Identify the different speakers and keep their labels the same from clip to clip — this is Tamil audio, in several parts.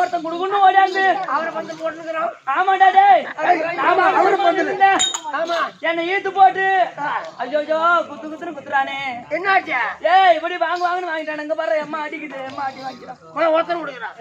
Speaker 1: ஒருத்தன் குடுக்குன்னு ஓடியாந்து அவரை வந்து போட்டுருக்கிறோம். ஆமாடா என்ன ஈத்து போட்டு ஐயோ குத்து குத்துன்னு குத்துறானே. என்னாச்சு? ஏய் இப்படி வாங்க வாங்கன்னு வாங்கிட்டான். அங்க பாரு அம்மா அடிக்குது. அம்மா அடி வாங்கிக்கிறான். ஒருத்தர் கொடுக்குறான்.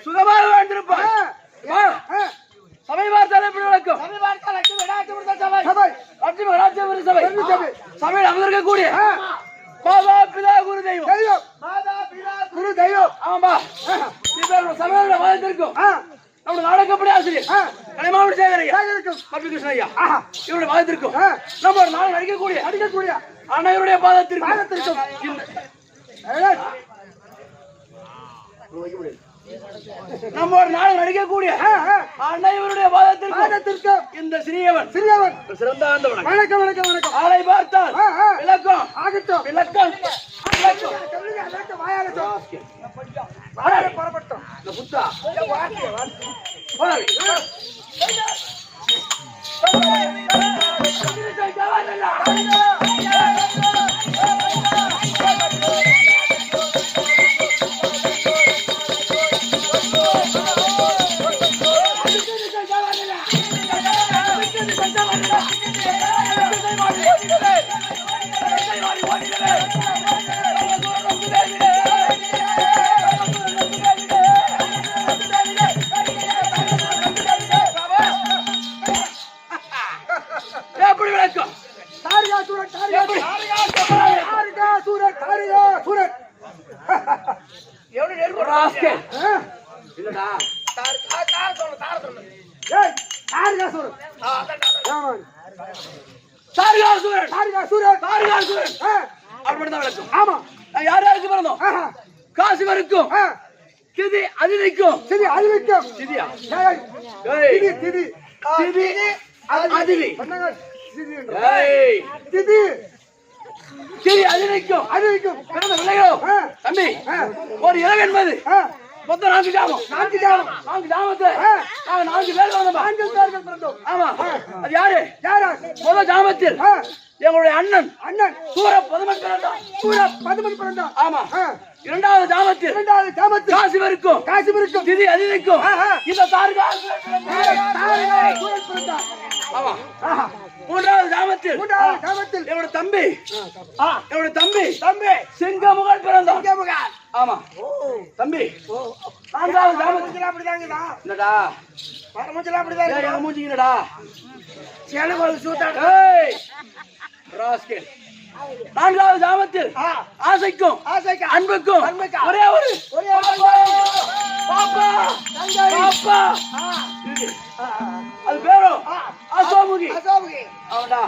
Speaker 1: சுகமாக வாழ்ந்திருப்பாய். சபை பார்த்தால் எப்படி நடக்கும்? சபையில் அமர்ந்திருக்கக்கூடிய மாதா பிதா குரு தெய்வம். குரு தெய்வம். ஆமாம்பா. சபையோட வாழ்ந்திருக்கும் நம்முடைய நாடகப்படி ஆசிரியர் கலைமாவடி சேகரைக்கும் பப்பி கிருஷ்ண ஐயா இவருடைய பாதத்திற்கும் நம்ம ஒரு நாள் நடிக்கக்கூடிய அனைவருடைய பாதத்திற்கும் நம்ம ஒரு நாள் நடிக்கக்கூடிய அனைவருடைய பாதத்திற்கு இந்த சிறியவன் சிறந்த வணக்கம் வணக்கம் வணக்கம். ஆளை பார்த்தால் விளக்கம் ஆகட்டும். விளக்கம் புறப்பட்டோம். புத்தா யாருக்கு பிறந்தோம்? காசு வரைக்கும் திதி அதிதிக்கும் திதியா திதி அதிதி திதி சரி அதிர்க்கும் பிறந்த பிள்ளைகளோ தம்பி ஒரு இரவு என்பது மொத்தம் 4 ஜாமம் 4 ஜாமத்தை 4 பேர் பிறந்தோம். ஆமா அது யாரு முதல் ஜாமத்தில் எங்களுடைய அண்ணன் சூர பதுமன் பிறந்தான். ஆமா இரண்டாவது ஜாமத்தில் காசிவருக்கும் திதி அதிர்க்கும் இந்த ஆமா மூன்றாவது ஜாமத்தில் என்னோட தம்பி சிங்கமுகன் பிறந்தான். ஆமா தம்பி நான்காவது ஜாமத்தில் அப்படிதாங்கடா இல்லடா பரமச்சல அப்படிதான் எங்க மூஞ்சிங்கடா சேனகோல் சூத்தாட ஏய் ராஸ்கல் நான்காவது ஜாமத்தில் ஆசைக்கும் அன்புக்கும் ஒரே ஒரு பாப்பா அது பேரோ அசோமுகி அவன்டா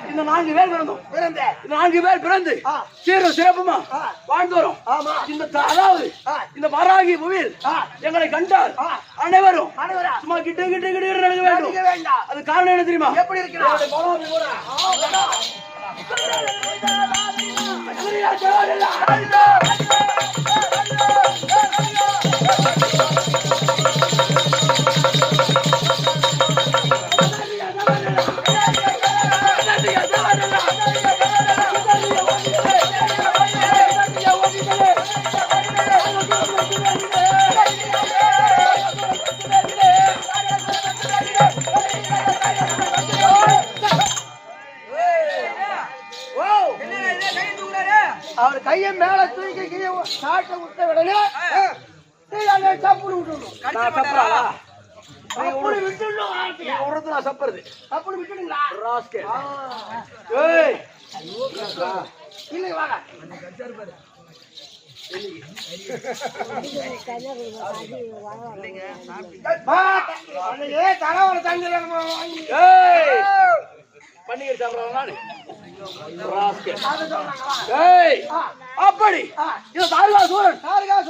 Speaker 1: இந்த 4 பேர் பிறந்து சீரும் சிறப்புமா வாழ்ந்தோறும் இந்த அதாவது இந்த வராகி புவியில் எங்களை கண்டால் அனைவரும் சும்மா கிட்ட நடக்க வேண்டும். அது காரணம் என்ன தெரியுமா? எப்படி இருக்கிறார் அவர் கையை மேல தூக்கி சாட்டை விட்ட உடனே சப்புடு விட்டுணும். சப்புறது சப்புடு விட்டுடுங்களா இல்லை வாங்க பண்டிகை சாப்பிடுறாங்க அப்படி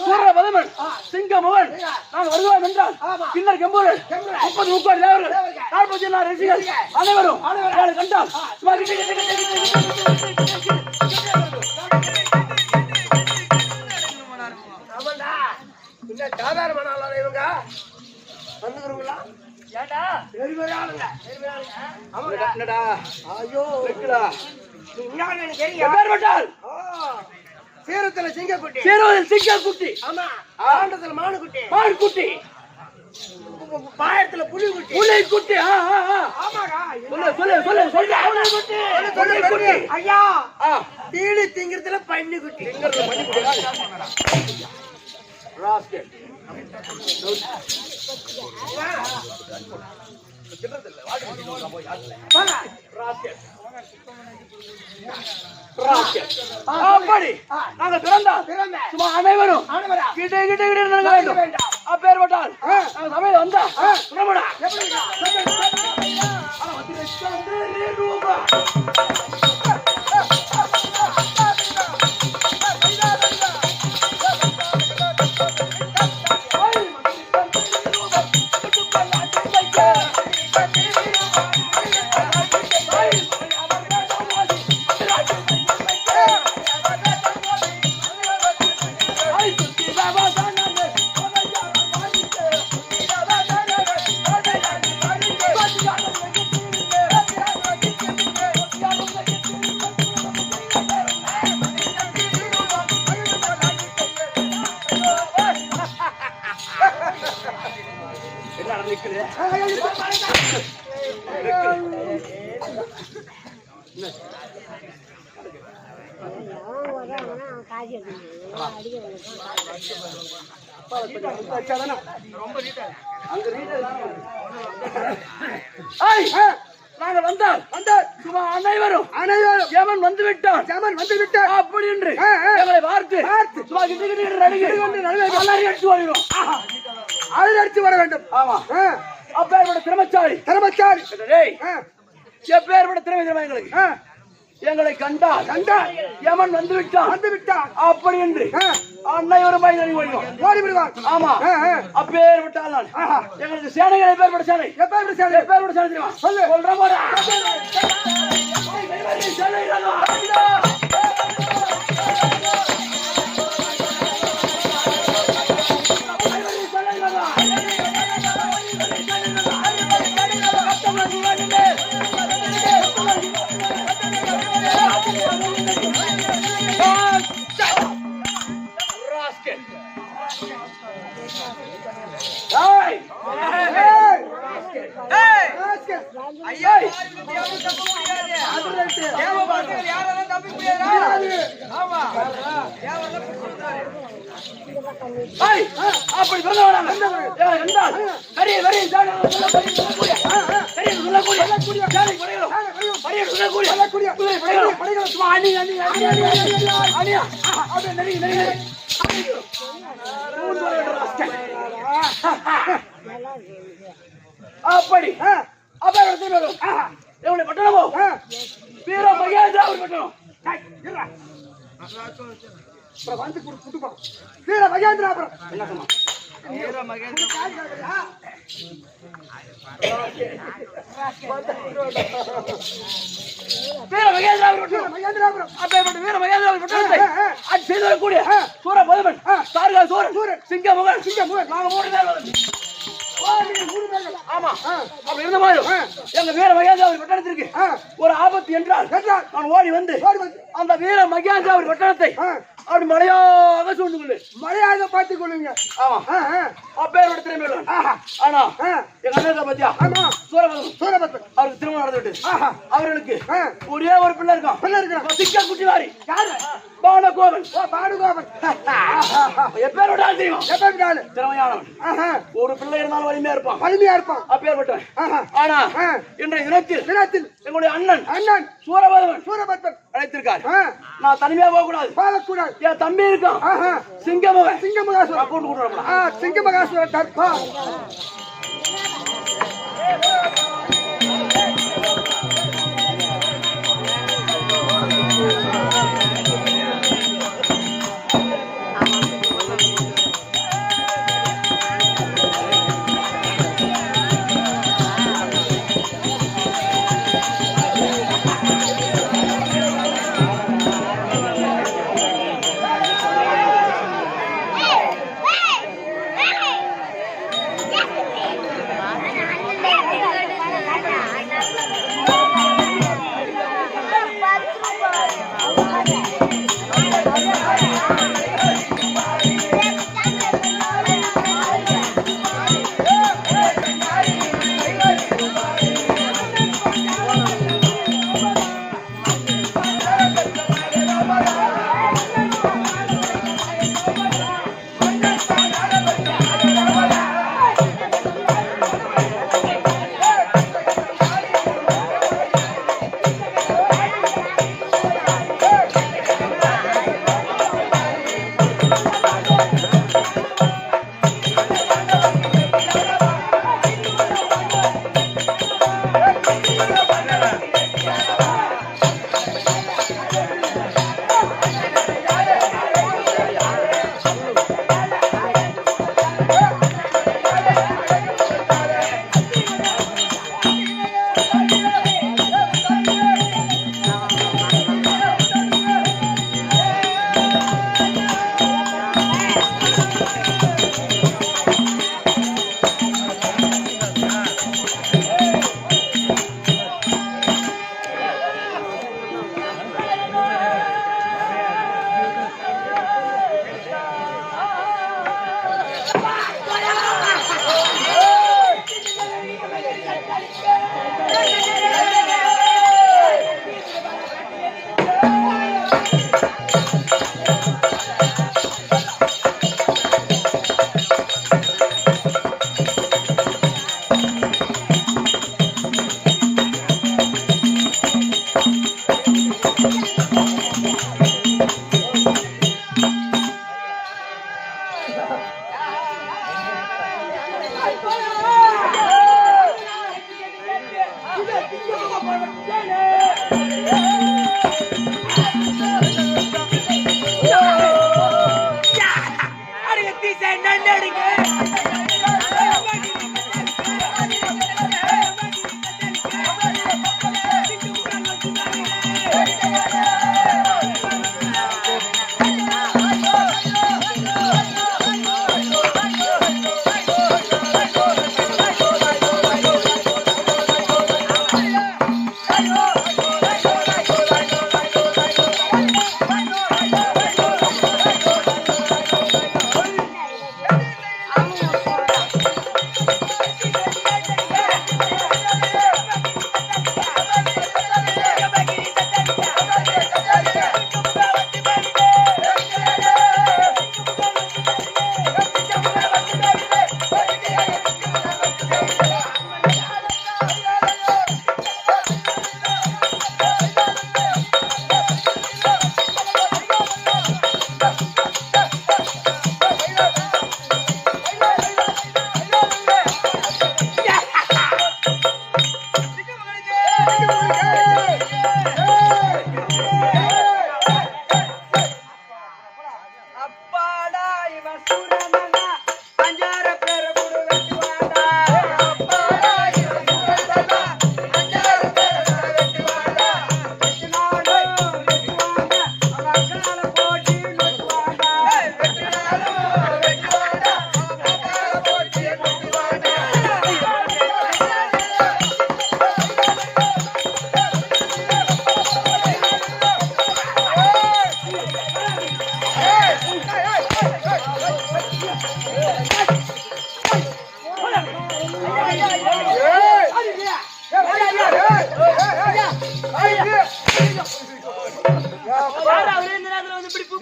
Speaker 1: சூரபதுமன் சிங்கமுகன் நாங்கள் வருவோம் என்றால் பின்னர் கம்பூரன் 30 தேவர்கள் 46 ரசிகர்கள் அனைவரும் கண்டால் சாதாரண இவங்க வந்துக்கிறீங்களா சேரத்துல சிங்கக்குட்டி மானுக்குட்டி பாயத்துல புலிக்குட்டி ஐயா தீனி திங்கிறதுல பன்னிக்குட்டி நாங்கள் பிறந்தோம் சும்மா அனைவரும் அப்பேற்பட்டால் சமையல் வந்தா நாங்கள் வந்தால் சும்மா அனைவரும் யமன் வந்து விட்டான் அப்படி என்று எங்களை பார்த்து சும்மா அடிச்சு வர வேண்டும். ஆமா அப்பேற்பட்ட திறமச்சாலி எப்பேற்பட்ட திறமை எங்களுக்கு எங்களை கண்டால் யமன் வந்து விட்டான் அப்படி என்று அனைவரும் ஓடி விடுவார். ஆமா அப்பேற்பட்டால் நான் எங்களுக்கு சேனைகள் எப்பேற்பட்ட சேனை தெரியுமா சொல்றேன். என்றால் கரிய வரி சொல்லக்கூடிய கரிய சொல்லக்கூடிய சேலை படைகளும் படைய சொல்லக்கூடிய குதிரை படைகளும் சும்மா அணி அணி அணி அணி அணி அப்படியே நெருங்கி நெருங்கி அப்படி என்னுடைய பட்டணமோ வீர மகேந்திராபுரி பட்டணம். வந்து குடுப்பா வீர மகேந்திராபுரம் என்ன சொன்னா வீர மகேந்திரா வீர மகேந்திராபுரம் அப்பேற்பட்ட வீர மகேந்திராபுரி பட்டணத்தை அது செய்து வரக்கூடிய சூர பதுமன் சார்கா சூரன் சிங்க முகன் நாங்க 3 பேர் வந்து ஆமா அப்படி இருந்த மாதிரி எங்க வீர மகேந்திராபுரி பட்டணத்திற்கு ஒரு ஆபத்து என்றால் நான் ஓடி வந்து அந்த வீர மகேந்திராபுரி பட்டணத்தை அப்படி மழையாக சூழ்ந்து கொள்ளு மழையாக பார்த்துக் கொள்ளுங்க. ஆமா அப்பேரோட திறமை ஆனா எங்க அண்ணா பத்தியா சூரபத்மன் அவருக்கு திருமணம் நடந்து விட்டு அவர்களுக்கு ஒரே ஒரு பிள்ளை இருக்கான் சிக்க குட்டி வாரி பானுகோபன் எப்பேரோட ஆள் தெரியும் திறமையானவன் ஒரு பிள்ளை இருந்தாலும் வலிமையா இருப்பான் அப்பேற்பட்டவன். ஆனா இன்றைய தினத்தில் எங்களுடைய அண்ணன் சூரபத்மன் அழைத்திருக்காரு. நான் தனிமையா போகக்கூடாது என் தம்பி இருக்கான் சிங்கமகாசுரன் கூட்டு கூட்டு சிங்கமகாசுரன் தற்பா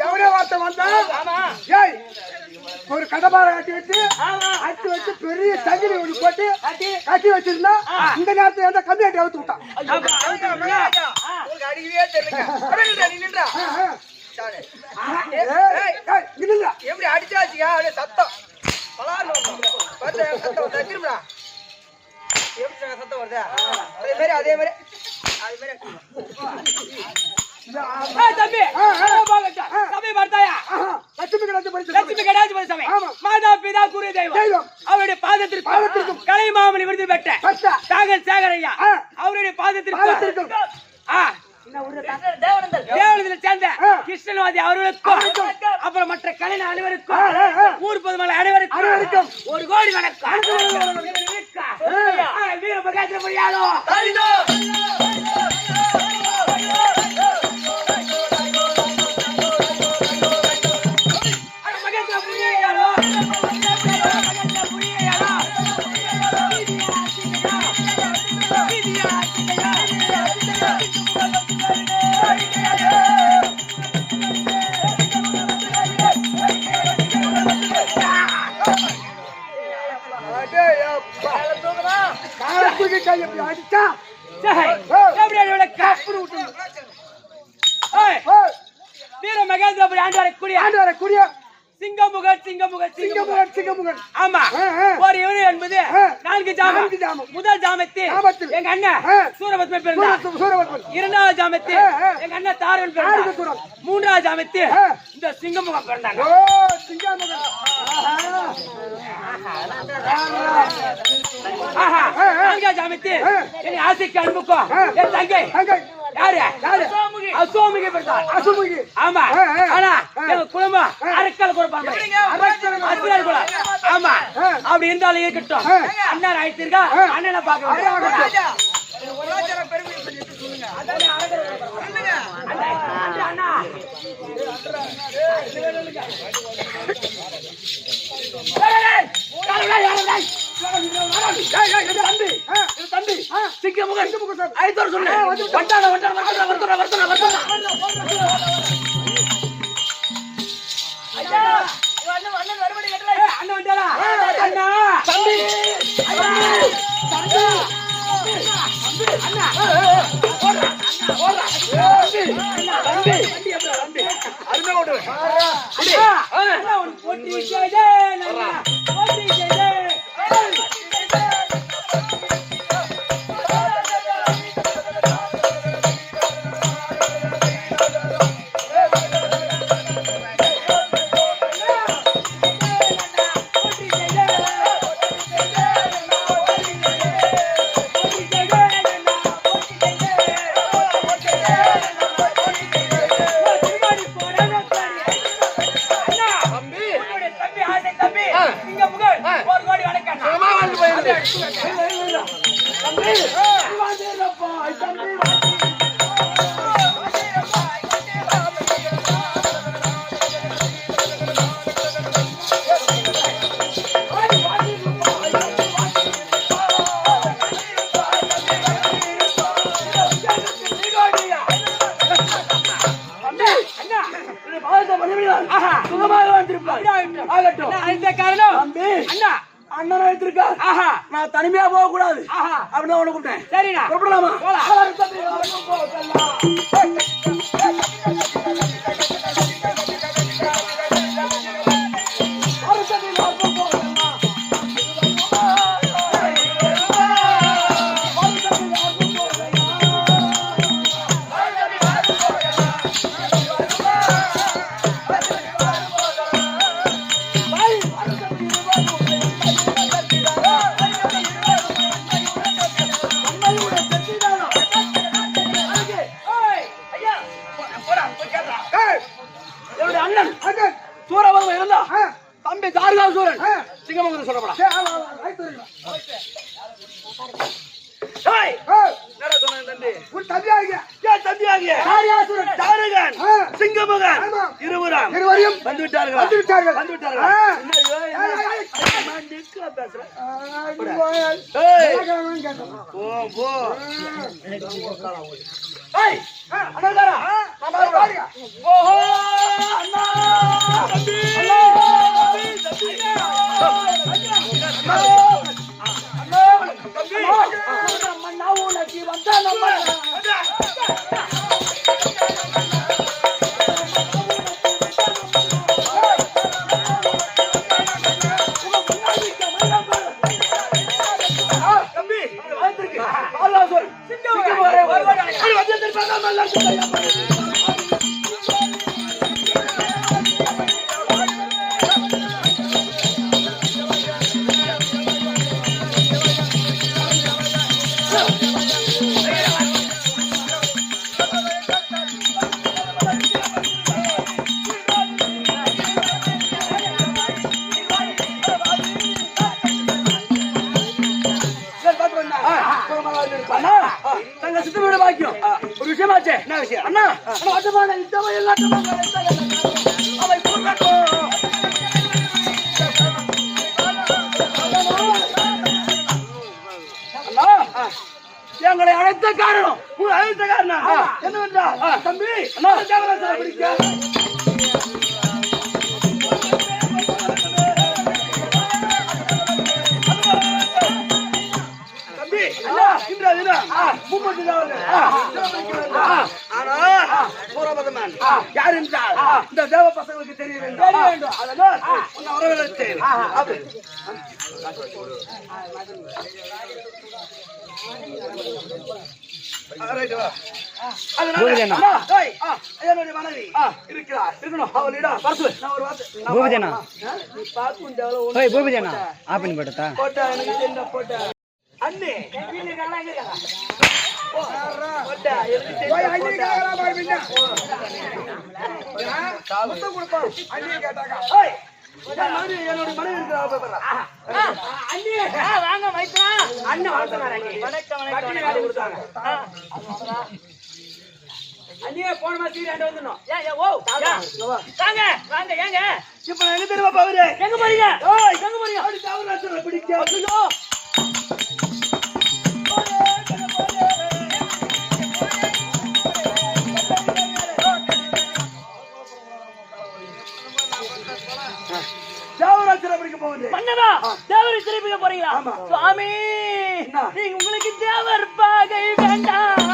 Speaker 2: எவனே வார்த்தை வந்தா ஏய் ஒரு கடபாரை கட்டி வச்சு பெரிய சங்கிலி ஒன்று போட்டு கட்டி வச்சிருந்தா இந்த நேரத்துல எந்த கம்மியாட்டி அவுத்து விட்டான்.
Speaker 1: அடிக்கவே தெரியல. எப்படி அடிச்சாச்சியா அப்படியே சத்தம் சத்தம் தச்சிருப்பா. எப்படி சத்தம் வருதா அதே மாதிரி தம்பி தம்பி பார்த்தாயா
Speaker 2: லட்சுமி கடாட்சி
Speaker 1: பரிசு மாதா பிதா குரு தெய்வம் அவருடைய பாதத்திற்கும் கலைமாமணி விருது பெற்ற தாகல் சேகரையா அவருடைய பாதத்திற்கும் தேவனத்தில் சேர்ந்த கிருஷ்ணவாதி அவர்களுக்கும் அப்புறம் மற்ற கலைஞர் அனைவருக்கும் ஊர் பொதுமக்கள் அனைவருக்கும் 1 கோடி வணக்கம். வீரபகாத்திர முடியாதோ
Speaker 2: அடிச்சா
Speaker 1: வீர மகேந்திரபுரி ஆண்டு வரக்கூடிய சிங்கமுகன் ஆமா ஒரு இவரு என்பது 4 ஜாமம். முதல் ஜாமத்தில் எங்க அண்ணன் சூரபத்மன் பிறந்தார். 2வது ஜாமத்தில் எங்க அண்ணன் தாரன் பிறந்தார். 3வது ஜாமத்தில் இந்த சிங்கமுகம் பிறந்தாங்க. 4வது ஜாமத்தில் என் ஆசைக்கு அன்புக்கும் என் தங்கை யாரு அசோமுகி பிறந்தார். ஆமா ஆனா எங்க குடும்பம் அரக்கல் குடும்பம் ஆமா அப்படி இருந்தாலும் இருக்கட்டும். அண்ணன் ஆயிடுச்சிருக்கா அண்ணனை பாக்க தம்பி சிங்கமுகன் ஐதோர் சொன்ன அண்ணன் வைத்திருக்கா நான் தனிமையா போக கூடாது அப்படின்னா உனக்கு கூப்பிட்டேன். சரிண்ணா கூப்பிடலாமா? சூரபத்மன் இருந்தா தம்பி தார்கால் சூரன் சிங்கமங்கலம் சொல்லப்படா. சிங்கமகன் இருவரும் வந்துவிட்டார்கள். பேசுறேன்
Speaker 2: ஏய்
Speaker 1: போ போ ஏய் அண்ணாடா ஓஹோ அண்ணா தம்பி நம்ம நாவு நக்கி வந்தா நம்ம தங்க சித்து வீடு பாக்கியம் ஒரு விஷயமாச்சே என்ன விஷயம் அண்ணா வட்டமான இத்தவை எல்லாத்தையும் அவை எங்களை அழைத்த காரணம் அழைத்த காரணம் என்னவென்றால் தம்பி அண்ணா தேவராஜ் பிடிக்க யார் என்றால் இந்த தேவ பசங்களுக்கு தெரிய வேண்டும் அதனால் வரவேற்கிறேன் என்னுடைய மனைவி இருக்கிறார் இருக்கணும் அவளிடம் போட்டா எனக்கு என்ன போட்டா அண்ணே என்னோட மனைவி இருக்கிறாங்க அண்ணியே போன மாசம் வந்துடணும் இப்ப எங்க தெரியுமா பாவரு எங்க போறீங்க எங்க போறீங்க அப்படி தவறு பிடிக்க தேவரை திருப்பிக்க போறீங்களா சுவாமி நீங்க உங்களுக்கு தேவர் பாகை வேண்டாம்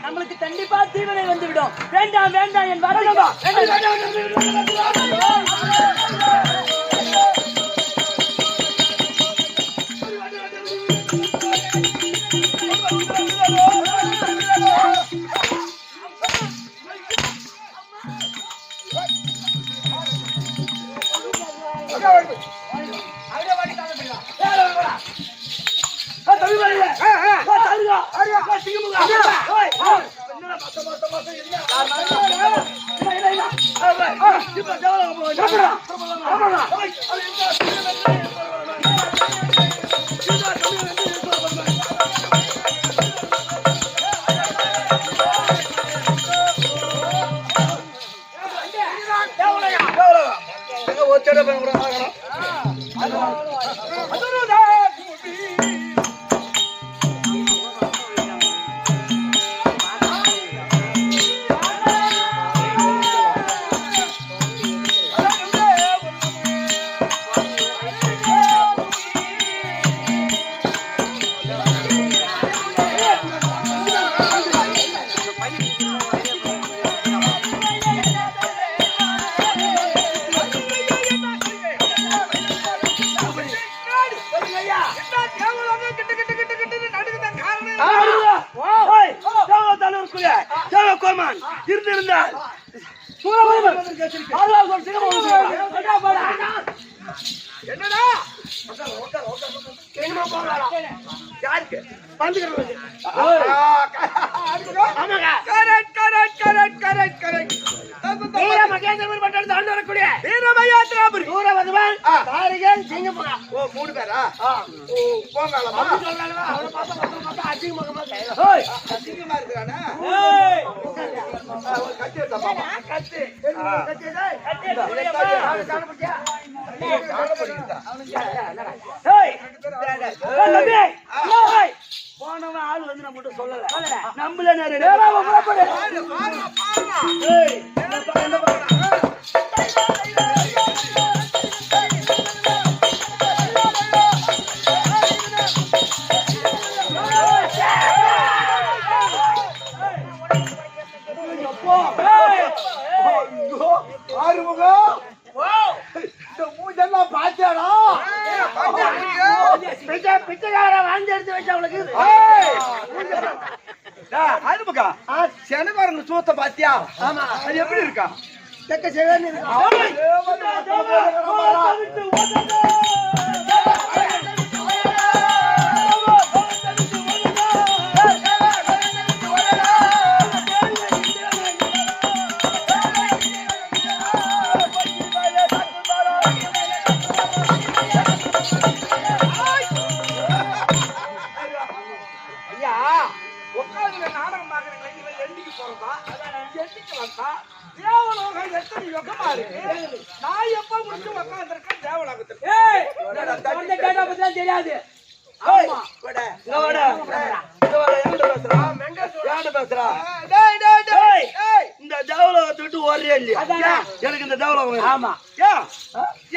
Speaker 1: நம்மளுக்கு கண்டிப்பா தீவினை வந்துவிடும் வேண்டாம் வேண்டாம் என் கோமான் இருந்திருந்தால் என்னடா யாருக்கு மூணு பேரா அசிங்கமா இருக்கிறானா போனவன் ஆள் வந்து நம்ம மட்டும் சொல்லல நம்மள பிச்சைக்கார வாங்கி எடுத்து வச்சு அவளுக்கு செனகாரங்க சூத்த பாத்தியா அது எப்படி இருக்கா தெக்க செவன்னு தெரியாது இந்த தேவலோகத்தை விட்டு ஓடுறியா இல்லையா எனக்கு இந்த தேவலோகம் ஆமா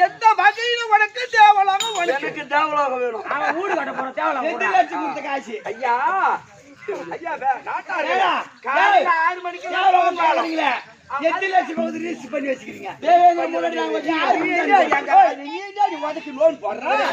Speaker 1: எந்த வகையில உனக்கு தேவலோகம் எனக்கு தேவலோகம் வேணும் வீடு கட்ட போற தேவலோகம் லட்சம் கொடுத்த காசு ஐயா ஐயா 6 மணிக்கு தேவலோகம் பாருங்களே 8 லட்சம் ரீச் பண்ணி வச்சுக்கிறீங்க உனக்கு லோன் போடுறேன்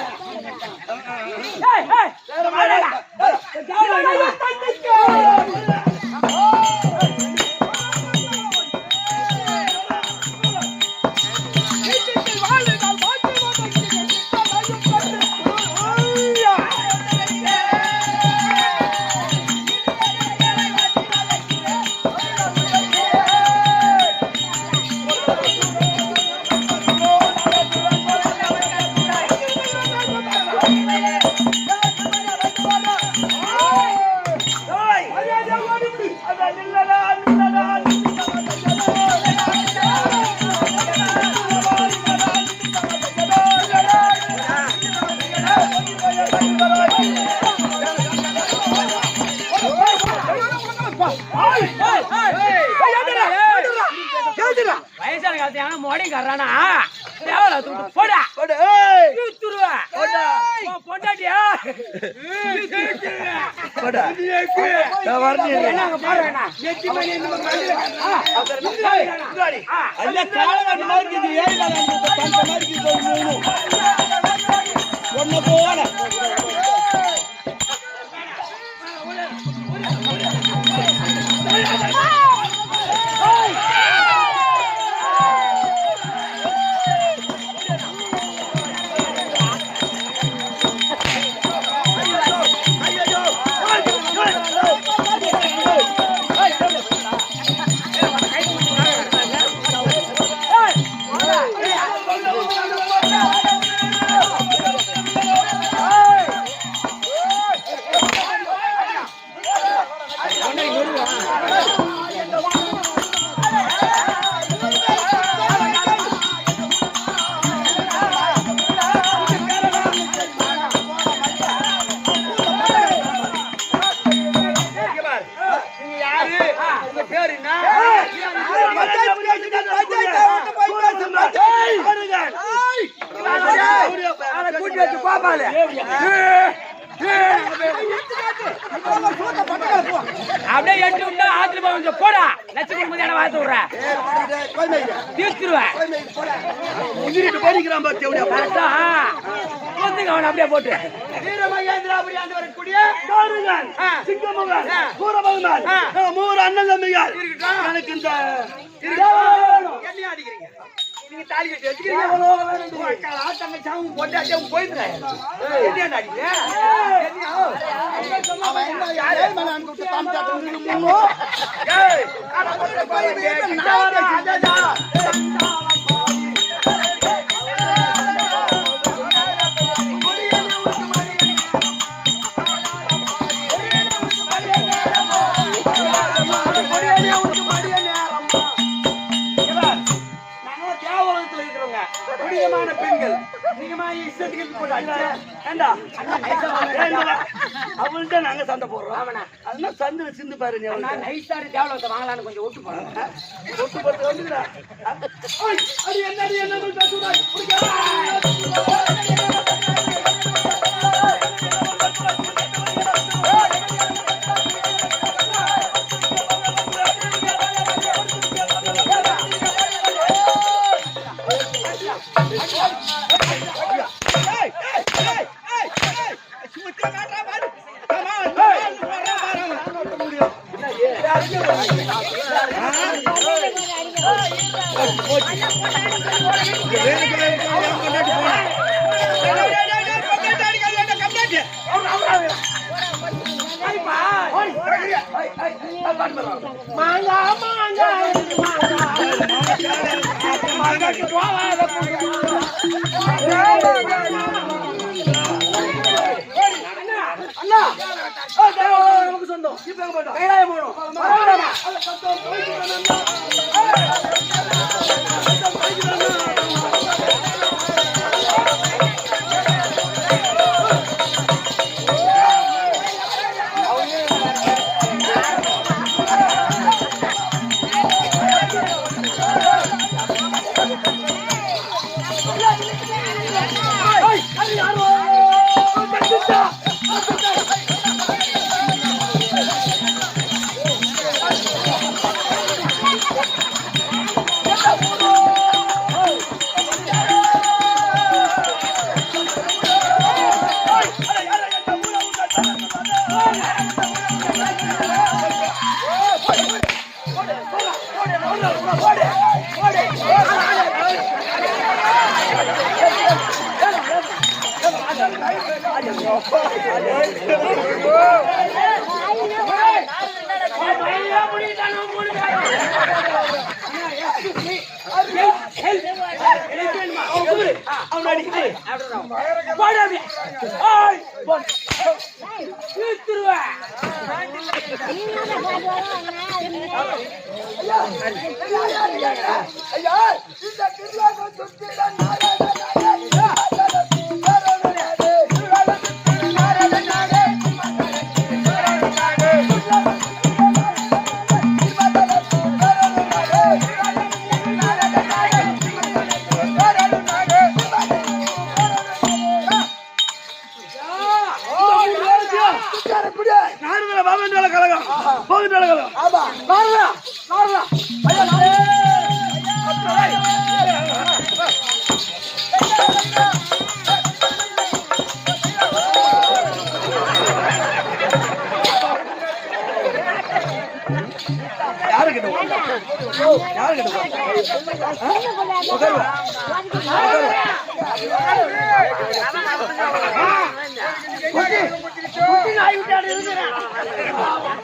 Speaker 1: வயசான காலத்து மோடி கர்றானா போடா பொண்டாட்டியா ஒன்னு போல அப்படியே எட்டு ஆத்துல கொஞ்சம் போடா லட்சம் வார்த்தை விடுறேன் தீர்த்துருவேன் படிக்கிறான் அவன் அப்படியே போட்டு வீர மகேந்திரா அப்படியே
Speaker 2: தாருங்கள் சிங்கமகன் சூரபகவான் மூவர் அண்ணன் தம்பிகள் எனக்கு இந்த
Speaker 1: என்னையா அடிக்கிறீங்க நீங்க தாலி கட்டி வச்சுக்கிறீங்க ஆட்டங்க சாவும் போட்டு அடிச்சு போயிடுறேன் என்ன அடிக்கிறீங்க அவன் என்ன யாரே மேல அனுப்பிட்டு காமிச்சாட்டு ஏய் பெண்கள் நீங்க இஷ்டத்துக்கு போட்டு அவள்கிட்ட நாங்க சண்டை போடுறோம் அதெல்லாம் சந்து சிந்து பாரு நைஸாடு தேவலத்தை வாங்கலான்னு கொஞ்சம் ஒட்டு போடுறேன் ஒட்டு போட்டு வந்துடுறா அது என்ன நமக்கு சொந்தம் கைலாயம் போகணும்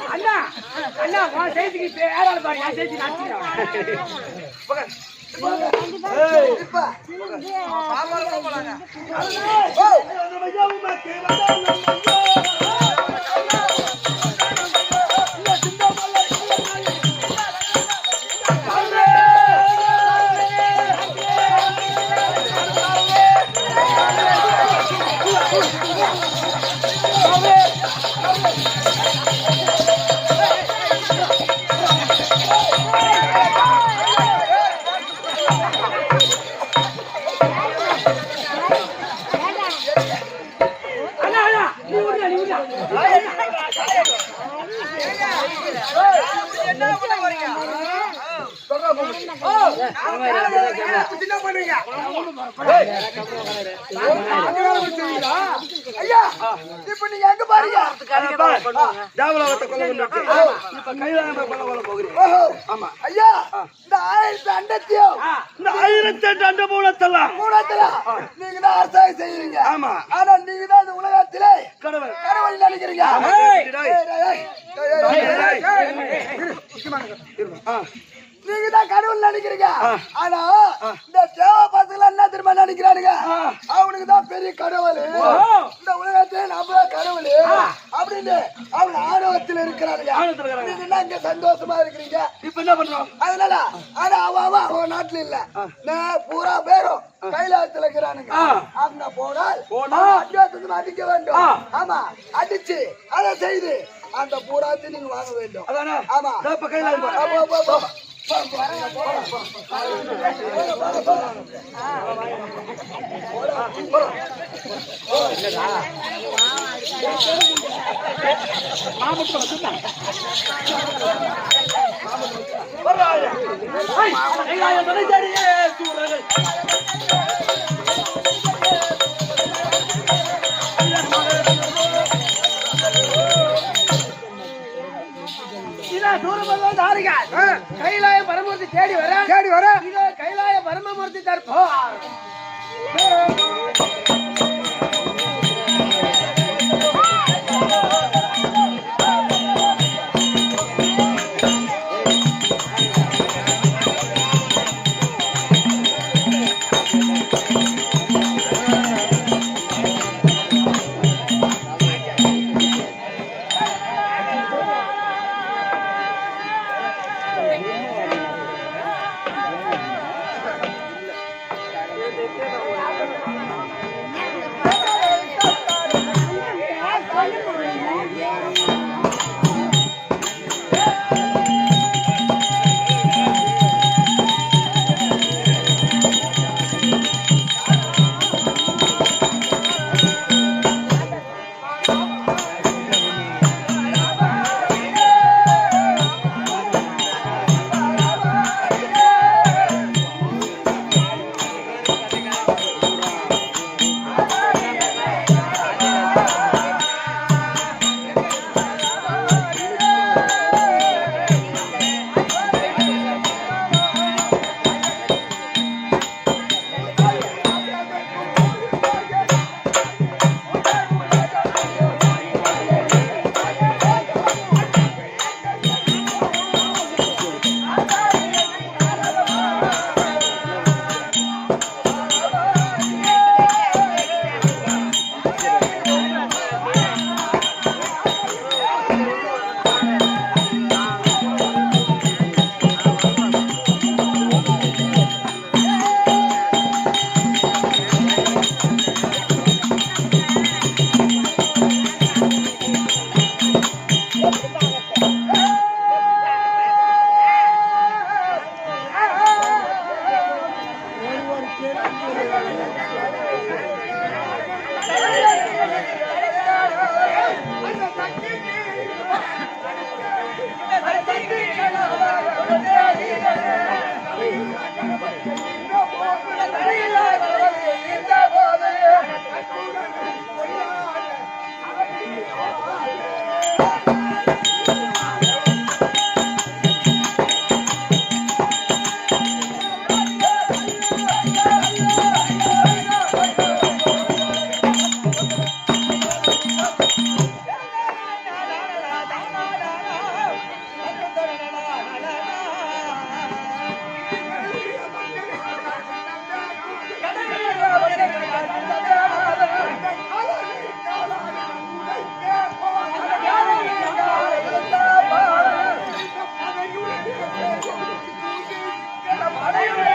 Speaker 1: அண்ணா அண்ணா செய்திக்கு யாரால பாரு நான் செய்தி
Speaker 2: சின்ன பண்ணுங்க ஐயா இப்ப நீங்க எங்க பாருங்க
Speaker 1: தேவலோகத்தை கொல்ல கொண்டு இப்ப கைலாயம் கொல்ல போகிறேன். ஆமா
Speaker 2: ஐயா இந்த 1000 அண்டத்தையும்
Speaker 1: இந்த 1008 அண்ட மூலத்துல
Speaker 2: நீங்க தான் அரசாங்கம் செய்யறீங்க.
Speaker 1: ஆமா
Speaker 2: ஆனா நீங்க தான் இந்த உலகத்திலே
Speaker 1: கடவுள்
Speaker 2: கடவுள் நினைக்கிறீங்க. நீங்க தான் கடவுள் நினைக்கிறீங்க. ஆனா இந்த தேவ பசங்க என்ன திரும்ப நினைக்கிறானுங்க, அவனுக்கு தான் பெரிய கடவுள், இந்த உலகத்திலே நம்ம கடவுள் அப்படின்னு அவங்க ஆணவத்தில் இருக்கிறானுங்க. நீங்க என்ன இங்க சந்தோஷமா இருக்கிறீங்க.
Speaker 1: இப்ப என்ன பண்றோம்?
Speaker 2: அதனால ஆனா அவன் நாட்டுல இல்ல, பூரா பேரும் கைலாயத்துல இருக்கிறானுங்க. அங்க போனால் அடிக்க வேண்டும். ஆமா அடிச்சு அதை செய்து அந்த பூராத்தையும் நீங்க வாங்க வேண்டும்.
Speaker 1: அதானே?
Speaker 2: ஆமா
Speaker 1: இப்ப கைலாயம்
Speaker 2: கைலாய பரமூர்த்தி தேடி வர கைலாய பரமமூர்த்தி தற்போ
Speaker 1: அடையுடைய